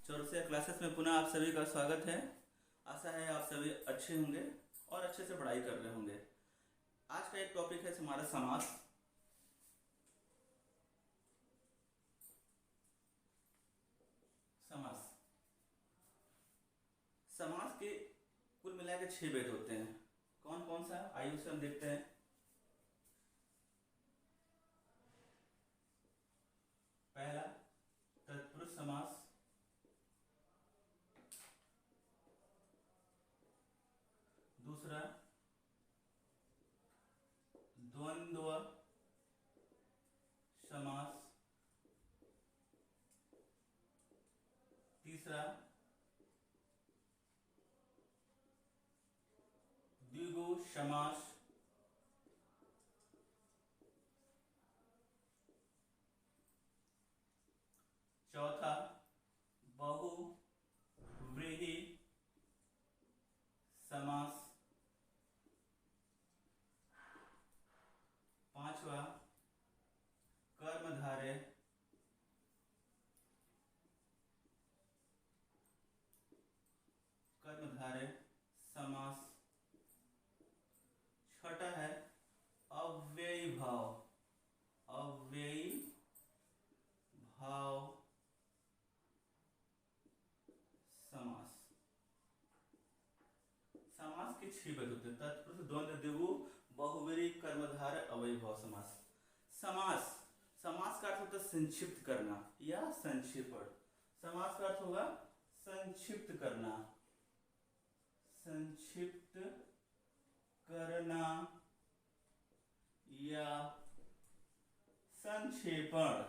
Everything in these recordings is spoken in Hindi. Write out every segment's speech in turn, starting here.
चौरसिया क्लासेस में पुनः आप सभी का स्वागत है। आशा है आप सभी अच्छे होंगे और अच्छे से पढ़ाई कर रहे होंगे। आज का एक टॉपिक है हमारा समास। समास समास के कुल मिला के 6 भेद होते हैं। कौन कौन सा, आइए उसे हम देखते हैं। पहला तत्पुरुष समास, दूसरा द्वंद्व समास, तीसरा द्विगु समास, चौथा बहुव्रीहि समास, पांचवा कर्मधारय, समास, छठा है अव्ययी भाव समास। समास के 6 भेद होते हैं: तत्पुरुष, द्वंद्व, द्विगु, बहुव्रीहि, कर्मधारय, अव्ययी भाव समास। समास समास का अर्थ होता है संक्षिप्त करना या संक्षेपण। समास का अर्थ होगा संक्षिप्त करना, या संक्षेपण।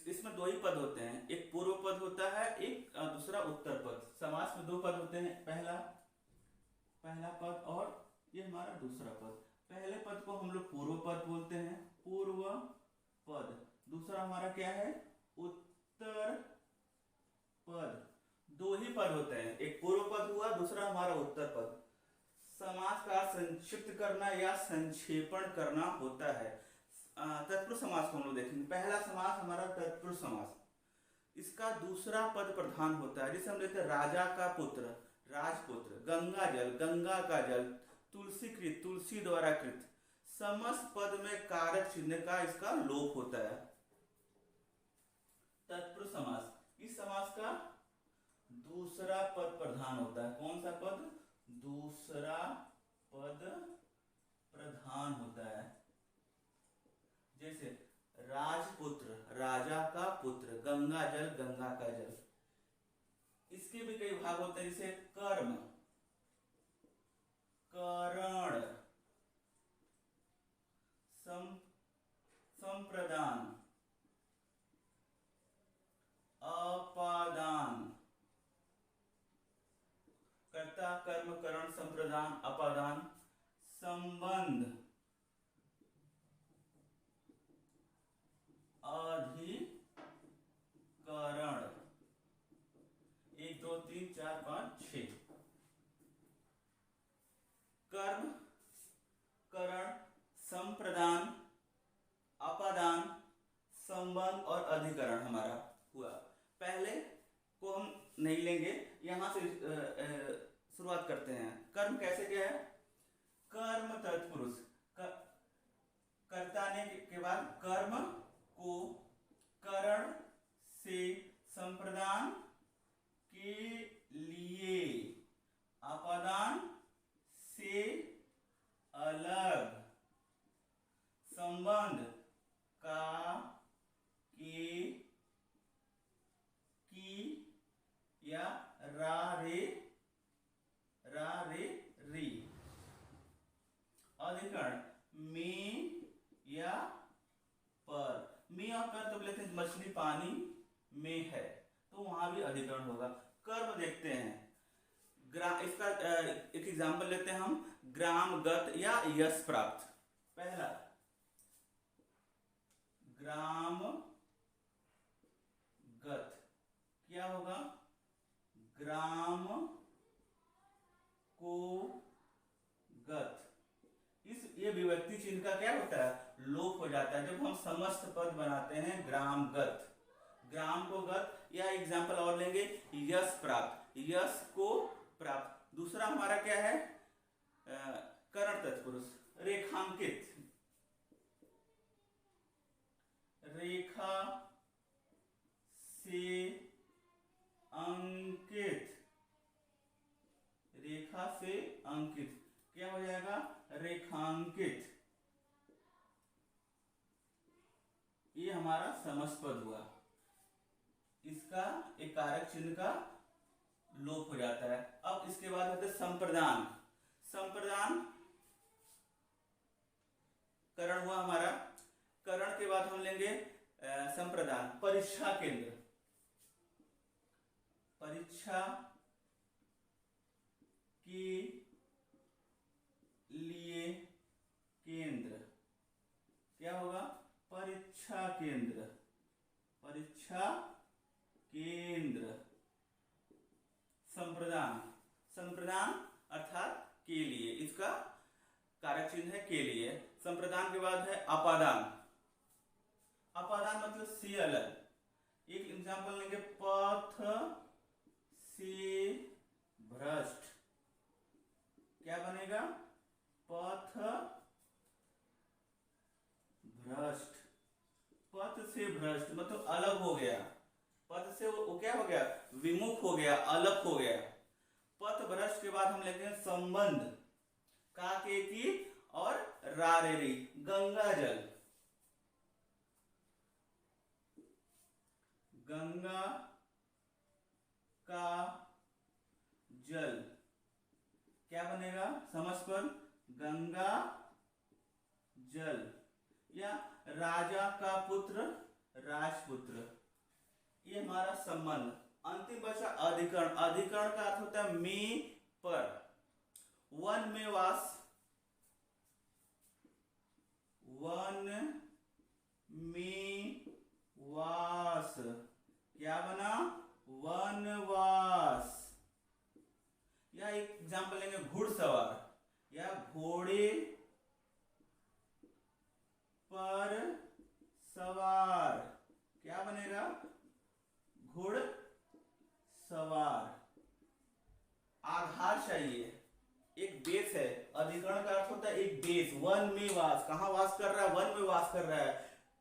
इसमें 2 ही पद होते हैं, एक पूर्व पद होता है, एक दूसरा उत्तर पद। समास में 2 पद होते हैं, पहला पद और ये हमारा दूसरा पद। पहले पद को हम लोग पूर्व पद बोलते हैं, पूर्व पद। दूसरा हमारा क्या है, उत्तर पद। 2 ही पद होते हैं, एक पूर्व पद हुआ, दूसरा हमारा उत्तर पद। समास का संक्षिप्त करना या संक्षेपण करना होता है। तत्पुरुष समास को हम लोग देखेंगे। पहला समास हमारा तत्पुरुष समास, इसका दूसरा पद प्रधान होता है, जिसे हम लेते हैं राजा का पुत्र, राजपुत्र, गंगा जल, गंगा का जल, तुलसीकृत, तुलसी द्वारा कृत। समस्त पद में कारक चिन्ह का इसका लोप होता है। तत्पुरुष समास, इस समास का दूसरा पद प्रधान होता है। कौन सा पद? दूसरा पद प्रधान होता है। जैसे राजपुत्र, राजा का पुत्र, गंगा जल, गंगा का जल। इसके भी कई भाग होते हैं, जैसे कर्म, करण, संप्रदान, अपादान। कर्ता, कर्म, करण, संप्रदान, अपादान, संबंध, अधिकरण। 1 2 3 4 5 6। कर्म, करण, संप्रदान, अपादान, संबंध और अधिकरण हमारा हुआ। पहले को हम नहीं लेंगे, यहां से शुरुआत करते हैं। कर्म कैसे क्या है? कर्म तत्पुरुष, कर्ता ने के बाद कर्म को करण से संप्रदान के लिए, अपादान से अलग, संबंध का, के, की या रा रे री। अधिकरण में या पर। में और पर तो लेते हैं, मछली पानी में है तो वहां भी अधिकरण होगा। कर्म देखते हैं, इसका एक एग्जाम्पल लेते हैं हम, ग्रामगत या यश प्राप्त। पहला ग्रामगत क्या होगा? ग्राम को गत। ये विभक्ति चिन्ह का क्या होता है? लोप हो जाता है जब हम समस्त पद बनाते हैं ग्रामगत। ग्राम को गत, या एग्जाम्पल और लेंगे, यश प्राप्त, यश को प्राप्त। दूसरा हमारा क्या है, करण तत्पुरुष, रेखांकित, रेखा से अंकित, रेखा से अंकित क्या हो जाएगा, रेखांकित। ये हमारा समस्त पद हुआ, इसका एक कारक चिन्ह का लोप हो जाता है। अब इसके बाद होते संप्रदान। संप्रदान करण हुआ हमारा, करण के बाद हम लेंगे संप्रदान, परीक्षा केंद्र, परीक्षा के लिए केंद्र क्या होगा, परीक्षा केंद्र, परीक्षा केंद्र। संप्रदान, संप्रदान अर्थात के लिए, इसका कारक चिन्ह है के लिए। संप्रदान के बाद है अपादान। अपादान मतलब से अलग। एक एग्जांपल लेंगे, पथ से भ्रष्ट क्या बनेगा, पथ भ्रष्ट। पथ से भ्रष्ट मतलब अलग हो गया, पथ से वो क्या हो गया, विमुख हो गया, अलग हो गया। पथ भ्रष्ट के बाद हम लेते हैं संबंध, का के की और रा रे री, गंगा जल, गंगा का जल क्या बनेगा, समस्त पद, गंगा जल। या राजा का पुत्र, राजपुत्र, ये हमारा संबंध। अंतिम बचा अधिकरण। अधिकरण का अर्थ होता है में पर, वन में वास, वन में वास क्या बना, वनवास। या एक एग्जांपल लेंगे, घुड़सवार या घोड़े पर सवार क्या बनेगा, घुड़ सवार। आधार चाहिए, एक बेस है। अधिकरण का अर्थ होता है एक बेस, वन में वास, कहां वास कर रहा है, वन में वास कर रहा है।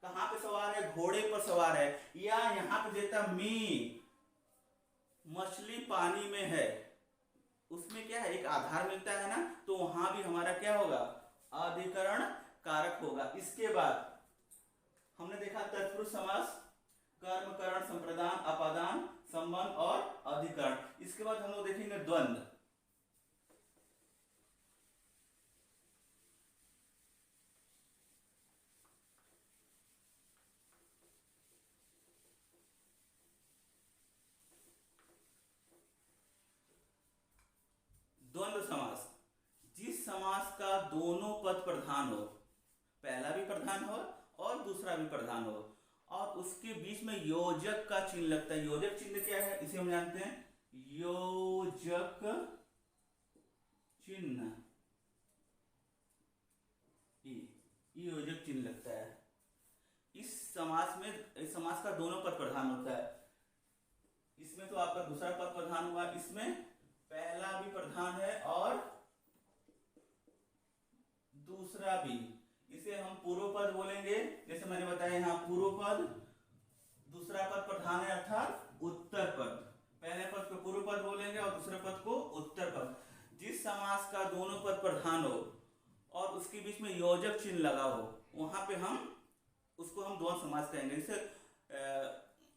कहां पे सवार है, घोड़े पर सवार है। या यहां पे देता मी, मछली पानी में है, उसमें क्या है, एक आधार मिलता है ना, तो वहां भी हमारा क्या होगा, अधिकरण कारक होगा। इसके बाद हमने देखा तत्पुरुष समास, कर्म, करण, संप्रदान, अपादान, संबंध और अधिकरण। इसके बाद हम लोग देखेंगे द्वंद्व। द्वंद्व समास, जिस समास का दोनों पद प्रधान हो, पहला भी प्रधान हो और दूसरा भी प्रधान हो, और उसके बीच में योजक का चिन्ह लगता है। योजक चिन्ह क्या है, इसे हम जानते हैं, योजक चिन्ह, योजक चिन्ह लगता है। इस समास में, इस समास का दोनों पद प्रधान होता है। इसमें तो आपका दूसरा पद प्रधान हुआ, इसमें पहला भी प्रधान है और दूसरा भी। इसे हम पूर्व पद बोलेंगे, जैसे मैंने बताया यहाँ पूर्व पद, दूसरा पद प्रधान है अर्थात उत्तर पद। पहले पद को पूर्व पद बोलेंगे और दूसरे पद को उत्तर पद। जिस समास का दोनों पद प्रधान हो और उसके बीच में योजक चिन्ह लगा हो, वहां पे हम उसको हम द्वंद्व समास कहेंगे। जैसे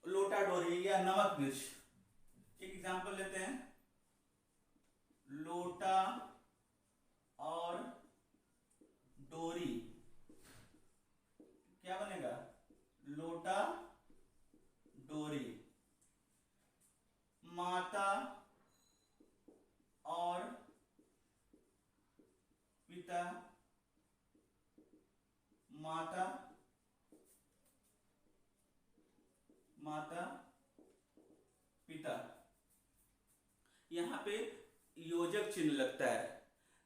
लोटा डोरी या नमक मिर्च। एक एग्जांपल लेते हैं, लोटा और डोरी क्या बनेगा, लोटा डोरी। माता और पिता, माता, माता पिता। यहां पे योजक चिन्ह लगता है।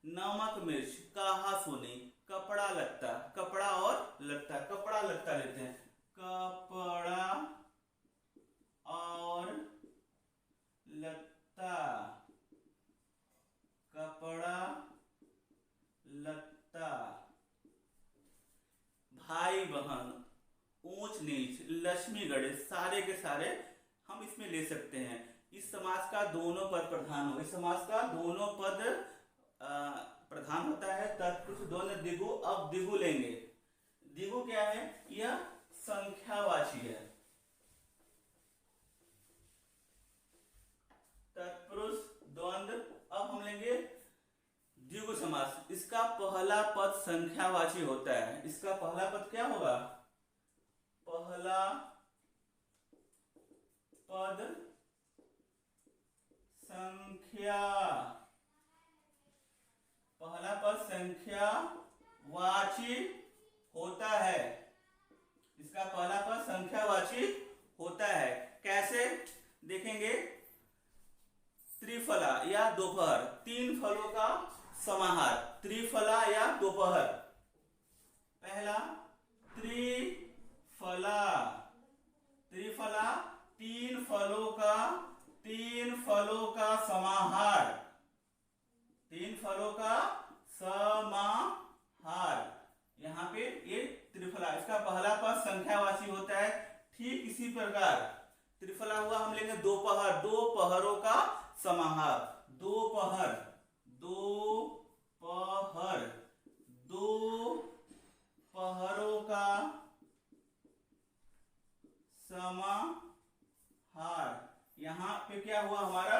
नमक मिर्च, कहा सुनी, कपड़ा लत्ता, कपड़ा और लत्ता। कपड़ा लत्ता लेते हैं, कपड़ा और लत्ता, कपड़ा लत्ता। भाई बहन, ऊंच नीच, लक्ष्मी गणेश, सारे के सारे हम इसमें ले सकते हैं। इस समास का दोनों पद प्रधान हो, इस समास का दोनों पद प्रधान होता है। तत्पुरुष द्वंद्व द्विगु। अब द्विगु लेंगे। द्विगु क्या है? यह संख्यावाची है। तत्पुरुष द्वंद्व। अब हम लेंगे द्विगु समास। इसका पहला पद संख्यावाची होता है। इसका पहला पद क्या होगा? पहला पद संख्या, पहला पद संख्यावाची होता है। इसका पहला पद संख्यावाची होता है। कैसे देखेंगे? त्रिफला या दोपहर, तीन फलों का समाहार, त्रिफला या दोपहर। पहला त्रिफला, त्रिफला तीन फलों का समाहार, तीन फलों का समाहार। यहां पे ये त्रिफला, इसका पहला पद संख्यावाची होता है। ठीक इसी प्रकार त्रिफला हुआ, हम लेंगे दोपहर, दो पहरों का समाहार, दोपहर, दोपहर, दो पहरों का समाहार। यहां पे क्या हुआ हमारा?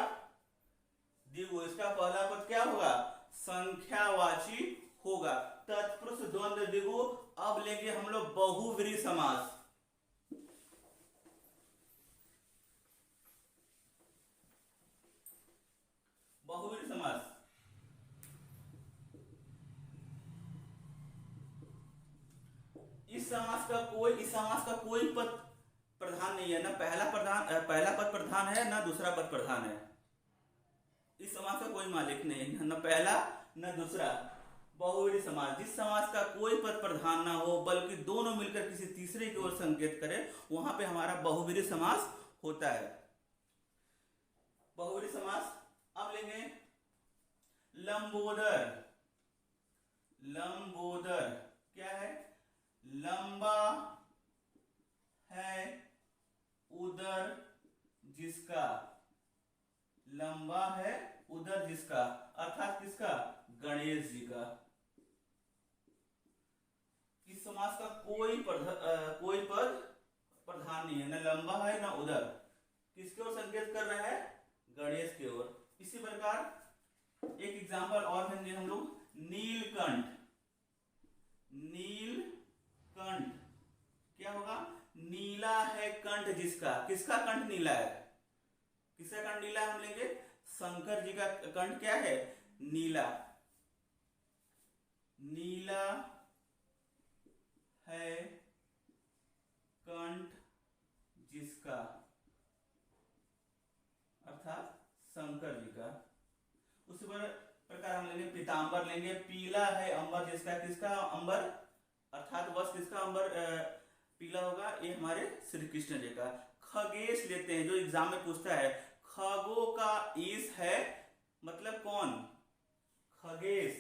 द्विगु। इसका पहला पद क्या होगा? संख्यावाची होगा। तत्पुरुष द्वंद्व द्विगु। अब लेंगे हम लोग बहुव्रीहि समास। बहुव्रीहि समास। इस समास का कोई पद प्रधान नहीं है, ना पहला पद प्रधान है, ना दूसरा पद प्रधान है। इस समास का कोई मालिक नहीं है, न पहला न दूसरा। बहुव्रीहि समास, जिस समास का कोई पद प्रधान ना हो बल्कि दोनों मिलकर किसी तीसरे की ओर संकेत करे, वहां पे हमारा बहुव्रीहि समास होता है। बहुव्रीहि समास। अब लेंगे लंबोदर। लंबोदर क्या है? लंबा है उदर जिसका, लंबा है उदर जिसका, अर्थात किसका? गणेश जी का। इस समास का कोई पद प्रधान नहीं है, न लंबा है न उदर। किसकी ओर संकेत कर रहा है? गणेश की ओर। इसी प्रकार एक एग्जाम्पल और लेंगे हम लोग, नीलकंठ। नीलकंठ क्या होगा? नीला है कंठ जिसका, किसका कंठ नीला है? किसका कंठ नीला है? हम लेंगे शंकर जी का कंठ क्या है? नीला। नीला है कंठ जिसका, अर्थात शंकर जी का। उसी प्रकार हम लेंगे पीतांबर लेंगे। पीला है अंबर जिसका, किसका अंबर? अर्थात वस्त्र किसका अंबर पीला होगा? ये हमारे श्री कृष्ण जी का। खगेश लेते हैं, जो एग्जाम में पूछता है। खगो का ईश है, मतलब कौन? खगेश।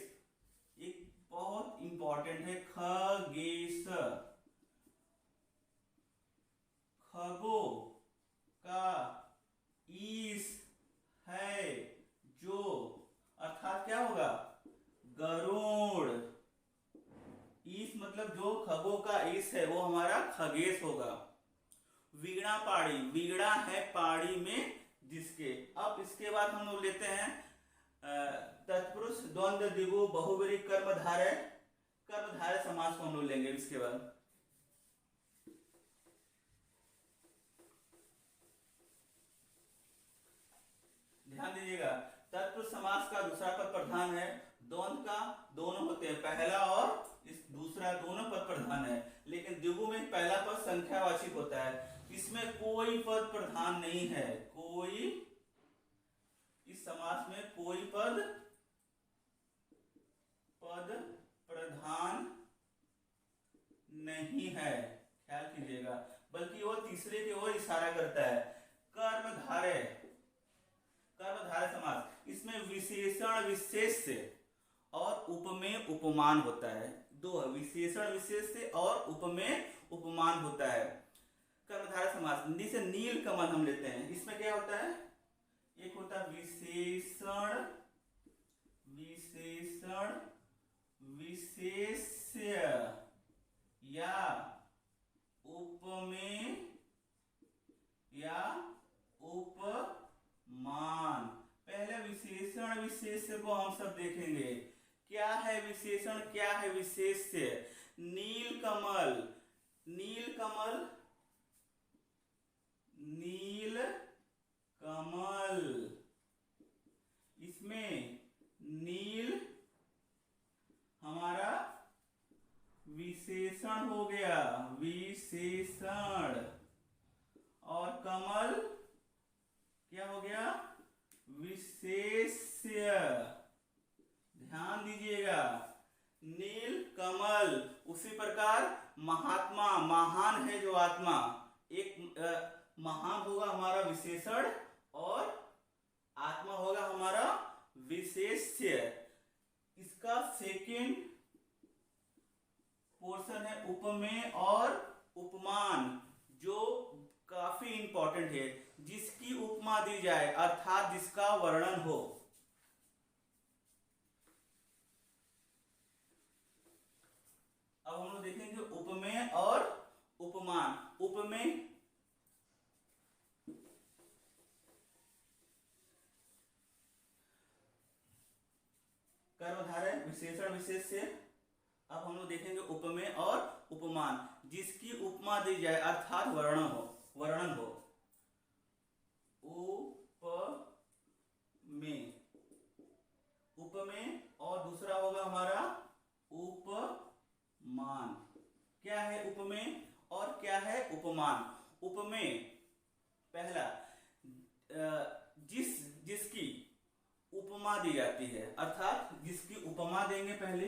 एक बहुत इंपॉर्टेंट है, खगेश। खगो का ईश है जो, अर्थात क्या होगा? गरुड़। ईश मतलब जो खगों का ईश है वो हमारा खगेश होगा। वीणा पाड़ी, वीणा है पाड़ी में जिसके। अब इसके बाद हम लोग लेते हैं तत्पुरुष द्वंद्व द्विगु बहुव्रीहि कर्मधारय। कर्मधारय समास को हम लोग लेंगे इसके बाद। ध्यान दीजिएगा, तत्पुरुष समास का दूसरा पद प्रधान है, द्वंद्व का दोनों होते हैं, पहला और इस दूसरा दोनों पद प्रधान है। लेकिन द्विगु में पहला पद संख्यावाची होता है, इसमें कोई पद प्रधान नहीं है। कोई, इस समास में कोई पद प्रधान नहीं है, ख्याल कीजिएगा, बल्कि वो तीसरे की ओर इशारा करता है। कर्मधारय, कर्मधारय समास, इसमें विशेषण विशेष से और उपमेय उपमान होता है। दो है, विशेषण विशेष से और उपमेय उपमान होता है। कर्मधारय समास, जैसे नील कमल हम लेते हैं, इसमें क्या होता है, एक होता है विशेषण विशेषण विशेष्य या उपमेय या उपमान। पहले विशेषण विशेष्य को हम सब देखेंगे, क्या है विशेषण क्या है विशेष्य। नील कमल, नील कमल, नील कमल, इसमें नील हमारा विशेषण हो गया, विशेषण, और कमल क्या हो गया, विशेष्य। ध्यान दीजिएगा, नील कमल। उसी प्रकार महात्मा, महान है जो आत्मा, एक महान होगा हमारा विशेषण और आत्मा होगा हमारा विशेष्य। इसका सेकेंड पोर्शन है उपमेय और उपमान, जो काफी इंपॉर्टेंट है। जिसकी उपमा दी जाए अर्थात जिसका वर्णन हो। अब हम लोग देखेंगे उपमेय और उपमान। उपमेय, कर्मधारय विशेषण विशेष से। अब हम लोग देखेंगे उपमेय और उपमान, जिसकी उपमा दी जाए अर्थात वर्णन हो, वर्णन हो। उपमेय, उपमेय, और दूसरा होगा हमारा उपमान। क्या है उपमेय और क्या है उपमान। उपमेय, पहला जिसकी उपमा दी जाती है, अर्थात जिसकी उपमा देंगे, पहले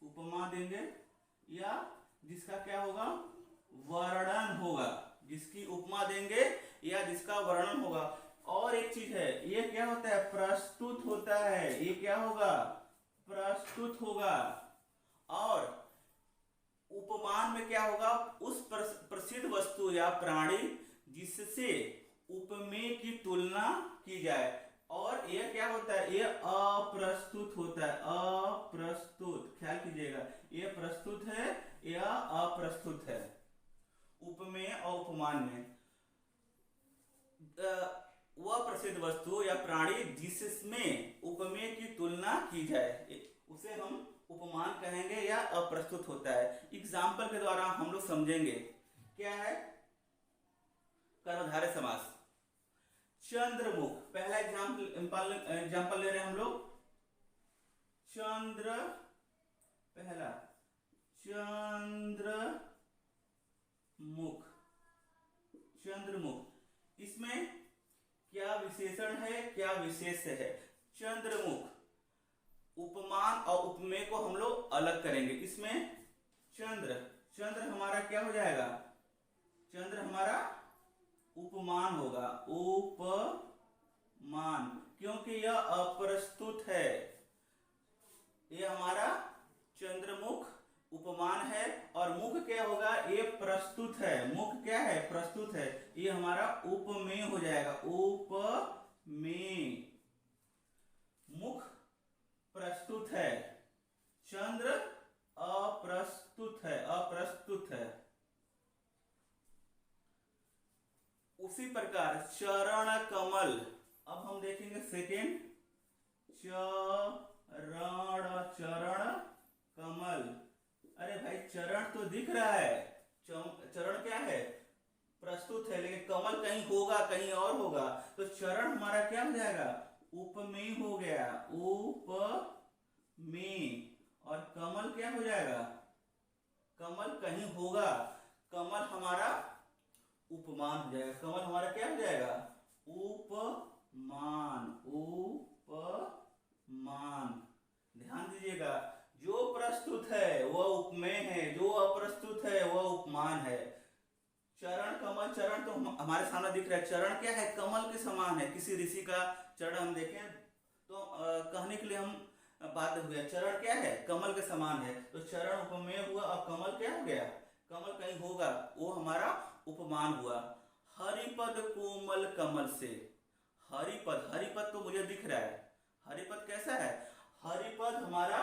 उपमा देंगे, या जिसका क्या होगा, वर्णन होगा। जिसकी उपमा देंगे या जिसका वर्णन होगा। और एक चीज है, ये क्या होता है, प्रस्तुत होता है। ये क्या होगा, प्रस्तुत होगा। और उपमान में क्या होगा, उस प्रसिद्ध वस्तु या प्राणी जिससे उपमेय की तुलना की जाए। और यह क्या होता है, ये अप्रस्तुत होता है, अप्रस्तुत। ख्याल कीजिएगा, ये प्रस्तुत है या अप्रस्तुत है। उपमेय और उपमान में वह प्रसिद्ध वस्तु या प्राणी जिसमें उपमेय की तुलना की जाए, उसे हम उपमान कहेंगे या अप्रस्तुत होता है। एग्जाम्पल के द्वारा हम लोग समझेंगे। क्या है, कर्मधारय समास। चंद्रमुख, पहला एग्जाम्पल ले रहे हैं हम लोग। चंद्र, पहला चंद्रमुख, चंद्रमुख, इसमें क्या विशेषण है क्या विशेष्य है। चंद्रमुख, उपमान और उपमेय को हम लोग अलग करेंगे। इसमें चंद्र, चंद्र हमारा क्या हो जाएगा, चंद्र हमारा उपमान होगा, उपमान, क्योंकि यह अप्रस्तुत है। यह हमारा चंद्रमुख उपमान है, और मुख क्या होगा, ये प्रस्तुत है। मुख क्या है, प्रस्तुत है। ये हमारा उपमेय हो जाएगा, उपमेय। मुख प्रस्तुत है, चंद्र अप्रस्तुत है, अप्रस्तुत है। उसी प्रकार चरण कमल। अब हम देखेंगे सेकेंड, चरण कमल। अरे भाई, चरण तो दिख रहा है, चरण क्या है, प्रस्तुत है, लेकिन कमल कहीं होगा, कहीं और होगा। तो चरण हमारा क्या हो जाएगा, उपमेय हो गया, उपमेय। और कमल क्या हो जाएगा, कमल कहीं होगा, कमल हमारा उपमान हो जाएगा। कमल हमारा क्या हो जाएगा, उपमान, उपमान। ध्यान दीजिएगा, जो प्रस्तुत है वह उपमेय है, जो अप्रस्तुत है वह उपमान है। चरण कमल, चरण तो हमारे सामने दिख रहा है, चरण क्या है, कमल के समान है। किसी ऋषि का चरण हम देखें तो कहने के लिए हम बात हुआ, चरण क्या है, कमल के समान है, तो चरण उपमेय हुआ और कमल क्या हो गया, कमल कहीं होगा, वो हमारा उपमान हुआ। हरिपद कोमल कमल से, हरिपद, हरिपद तो मुझे दिख रहा है, हरिपद कैसा है, हरिपद हमारा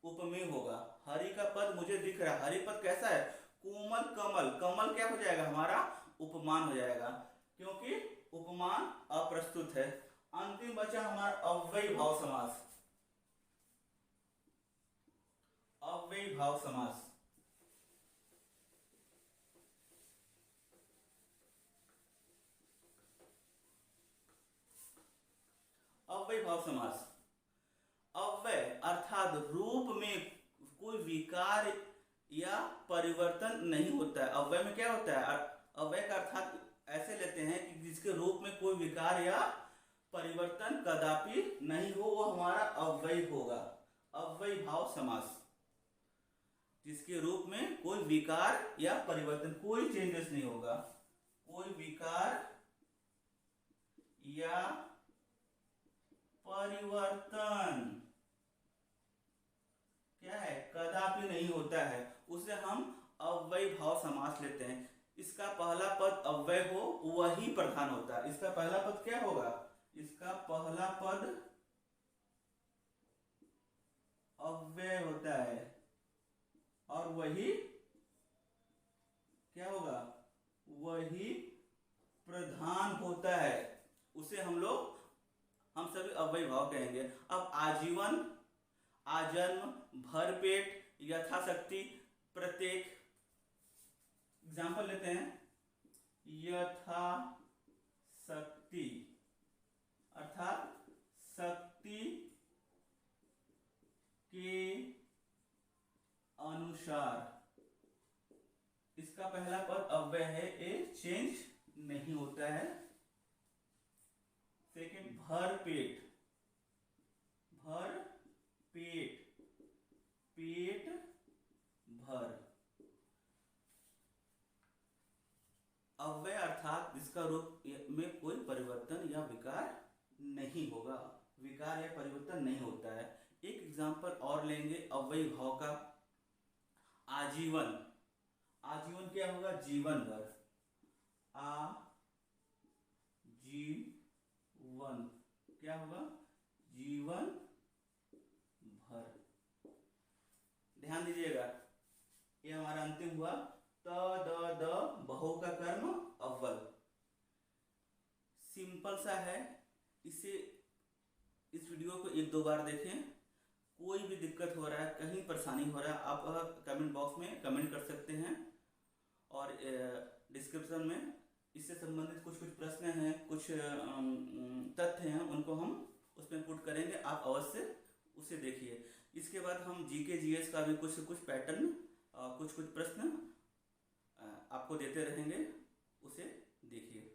उपमेय होगा, हरि का पद मुझे दिख रहा है, हरिपद कैसा है, कोमल कमल, कमल क्या हो जाएगा, हमारा उपमान हो जाएगा, क्योंकि उपमान अप्रस्तुत है। अंतिम बचा हमारा अव्ययी भाव समास, अव्ययी भाव समास। अव्ययी भाव समास, अव्यय अर्थात रूप में कोई विकार या परिवर्तन नहीं होता है। अव्यय में क्या होता है, अव्यय का अर्थात ऐसे लेते हैं कि जिसके रूप में कोई विकार या परिवर्तन कदापि नहीं हो, वो हमारा अव्यय होगा। अव्ययी भाव समास, जिसके रूप में कोई विकार या परिवर्तन, कोई चेंजेस नहीं होगा, कोई विकार या परिवर्तन क्या है, कदापि नहीं होता है, उसे हम अव्ययी भाव समास लेते हैं। इसका पहला पद अव्यय हो वही प्रधान होता है। इसका पहला पद क्या होगा, इसका पहला पद अव्यय होता है और वही क्या होगा, वही प्रधान होता है, उसे हम सभी अव्ययी भाव कहेंगे। अब आजीवन, आजन्म, भरपेट, यथाशक्ति, प्रत्येक, एग्जाम्पल लेते हैं। यथाशक्ति अर्थात शक्ति के अनुसार, इसका पहला पद अव्यय है, ये चेंज नहीं होता है। सेकेंड भरपेट, भर पेट, पेट भर, अव्यय अर्थात जिसका रूप में कोई परिवर्तन या विकार नहीं होगा, विकार या परिवर्तन नहीं होता है। एक एग्जांपल और लेंगे अव्ययी भाव का, आजीवन, आजीवन क्या होगा, जीवन भर, जीवन क्या होगा, जीवन भर। ध्यान दीजिएगा, ये हमारा अंतिम हुआ त द द बहु का कर्म अव्वल, सिंपल सा है। इसे, इस वीडियो को एक दो बार देखें, कोई भी दिक्कत हो रहा है, कहीं परेशानी हो रहा है, आप कमेंट बॉक्स में कमेंट कर सकते हैं, और डिस्क्रिप्शन में इससे संबंधित कुछ प्रश्न हैं, कुछ तथ्य हैं, उनको हम उसमें पुट करेंगे, आप अवश्य उसे देखिए। इसके बाद हम जीके जीएस का भी कुछ पैटर्न, कुछ प्रश्न आपको देते रहेंगे, उसे देखिए।